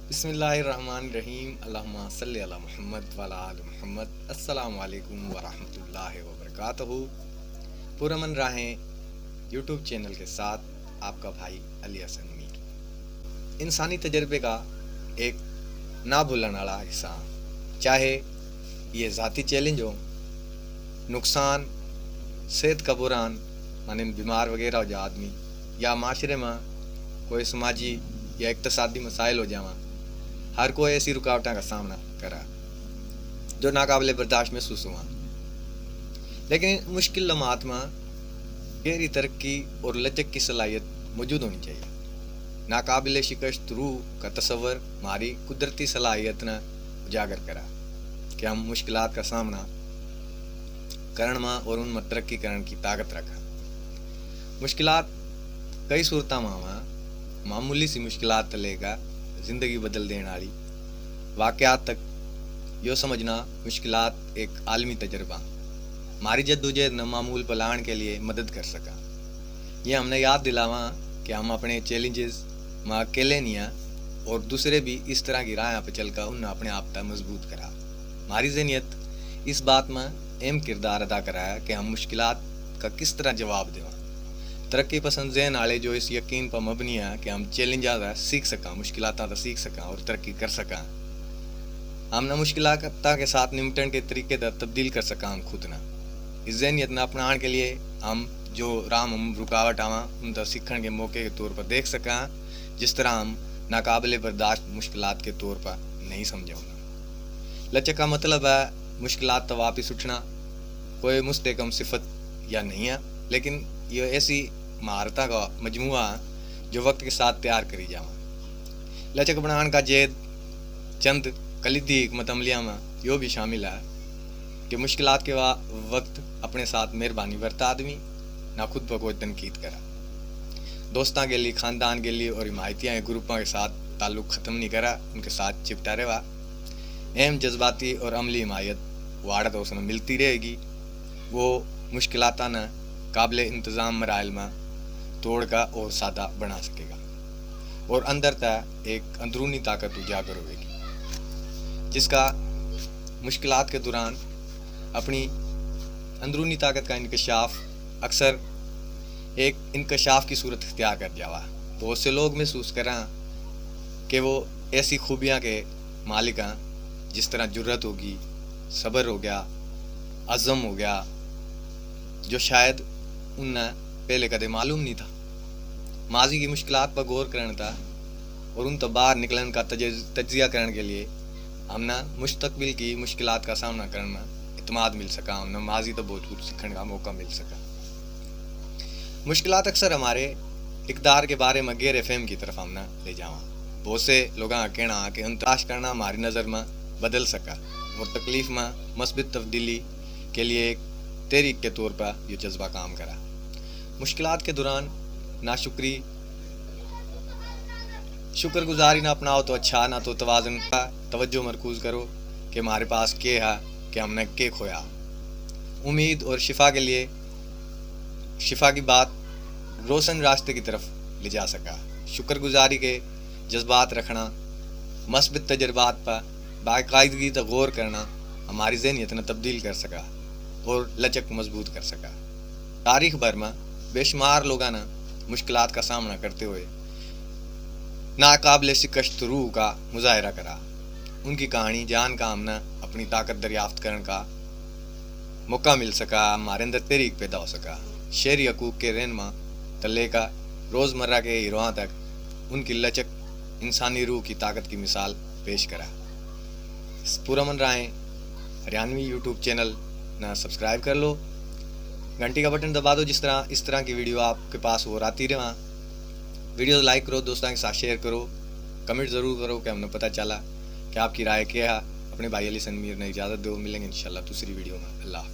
بسم اللہ الرحمن الرحیم، اللہم صلی علی محمد وعلی آل محمد۔ السلام علیکم ورحمۃ اللہ وبرکاتہ۔ پرامن راہیں یوٹیوب چینل کے ساتھ آپ کا بھائی علی حسن میر۔ انسانی تجربے کا ایک نہ بھولن والا حصہ، چاہے یہ ذاتی چیلنج ہو، نقصان، صحت کا بحران مانند بیمار وغیرہ ہو جا آدمی، یا معاشرے میں کوئی سماجی یا اقتصادی مسائل ہو جاواں، ہر کوئی ایسی رکاوٹوں کا سامنا کرا جو ناقابل برداشت محسوس ہوا، لیکن مشکل لمحات میں گہری ترقی اور لچک کی صلاحیت موجود ہونی چاہیے۔ ناقابل شکست روح کا تصور ہماری قدرتی صلاحیت نے اجاگر کرا کہ ہم مشکلات کا سامنا کرن میں اور ان میں ترقی کرنے کی طاقت رکھا۔ مشکلات کئی صورتوں میں معمولی سی مشکلات لے کر زندگی بدل دینے والی واقعات تک یہ سمجھنا مشکلات ایک عالمی تجربہ ہماری جدوجہد نے معمول پر لانے کے لیے مدد کر سکا۔ یہ ہم نے یاد دلاواں کہ ہم اپنے چیلنجز میں اکیلے نہیں ہیں، اور دوسرے بھی اس طرح کی راہ پہ چل کر انہوں نے اپنے آپ تک مضبوط کرا۔ ہماری ذہنیت اس بات میں اہم کردار ادا کرا ہے کہ ہم مشکلات کا کس طرح جواب دیں۔ ترقی پسند ذہن والے جو اس یقین پر مبنی ہے کہ ہم چیلنجات سیکھ سکاں، مشکلات سیکھ سکاں اور ترقی کر سکاں، ہم نہ مشکلات کے ساتھ نمٹن کے طریقے تبدیل کر سکاں ہم خود نہ۔ اس ذہنیت نہ اپنانے کے لیے ہم جو رام ہم رکاوٹ آواں ان کا سیکھنے کے موقع کے طور پر دیکھ سکاں، جس طرح ہم ناقابل برداشت مشکلات کے طور پر نہیں سمجھاؤں گا۔ لچک کا مطلب ہے مشکلات تو واپس اٹھنا، کوئی مستحکم صفت یا نہیں ہے، لیکن یہ ایسی مہارتوں کا مجموعہ ہے جو وقت کے ساتھ تیار کری جاواں۔ لچک بنانے کا جید چند کلیدی حکمت عملیاں میں یہ بھی شامل ہے کہ مشکلات کے وقت اپنے ساتھ مہربانی برتا آدمی، نہ خود پر کوئی تنقید کرا، دوستاں کے لیے، خاندان کے لیے اور حمایتیاں گروپوں کے ساتھ تعلق ختم نہیں کرا، ان کے ساتھ چپٹا رہا۔ اہم جذباتی اور عملی حمایت واڑت اس میں ملتی رہے گی، وہ مشکلات نہ قابل انتظام مراحل میں توڑ کا اور سادہ بنا سکے گا، اور اندر تک ایک اندرونی طاقت اجاگر ہوئے گی جس کا مشکلات کے دوران اپنی اندرونی طاقت کا انکشاف اکثر ایک انکشاف کی صورت اختیار کر جاوا۔ بہت سے لوگ محسوس کریں کہ وہ ایسی خوبیاں کے مالک ہیں جس طرح جرت ہوگی، صبر ہو گیا، عزم ہو گیا، جو شاید انہیں پہلے کدے معلوم نہیں تھا۔ ماضی کی مشکلات پر غور کرنا تھا اور ان تو باہر نکلنے کا تجزیہ کرنے کے لیے ہم نے مستقبل کی مشکلات کا سامنا کرنے میں اعتماد مل سکا، ہم نے ماضی تو بہت کچھ سیکھنے کا موقع مل سکا۔ مشکلات اکثر ہمارے اقدار کے بارے میں غیر فہم کی طرف ہم نے لے جاواں۔ بہت سے لوگوں کا کہنا ہے کہ انتراش کرنا ہماری نظر میں بدل سکا اور تکلیف میں مثبت تبدیلی کے لیے ایک تحریک کے طور پر یہ جذبہ کام کرا۔ مشکلات کے دوران ناشکری، شکر گزاری نہ اپناؤ تو اچھا، نہ تو توازن کا توجہ مرکوز کرو کہ ہمارے پاس کیا ہے، کہ ہم نے کیا کھویا۔ امید اور شفا کے لیے شفا کی بات روشن راستے کی طرف لے جا سکا۔ شکر گزاری کے جذبات رکھنا، مثبت تجربات پر باقاعدگی تک غور کرنا ہماری ذہنیت نے تبدیل کر سکا اور لچک مضبوط کر سکا۔ تاریخ بھر میں بے شمار لوگوں نے مشکلات کا سامنا کرتے ہوئے ناقابل شکست روح کا مظاہرہ کرا۔ ان کی کہانی جان کا ہم نے اپنی طاقت دریافت کرنے کا موقع مل سکا، ہمارے اندر تحریک پیدا ہو سکا۔ شہری حقوق کے رہنما تلے کا روزمرہ کے ہیروؤں تک ان کی لچک انسانی روح کی طاقت کی مثال پیش کرا۔ پرامن راہیں ہریانوی یوٹیوب چینل نہ سبسکرائب کر لو، گھنٹی کا بٹن دبا دو، اس طرح کی ویڈیو آپ کے پاس اور آتی رہا۔ ویڈیو لائک کرو، دوستوں کے ساتھ شیئر کرو، کمنٹ ضرور کرو کہ ہم نے پتہ چلا کہ آپ کی رائے کیا ہے۔ اپنے بھائی علی حسن میر نے اجازت دو، ملیں گے انشاءاللہ دوسری ویڈیو میں۔ اللہ حافظ۔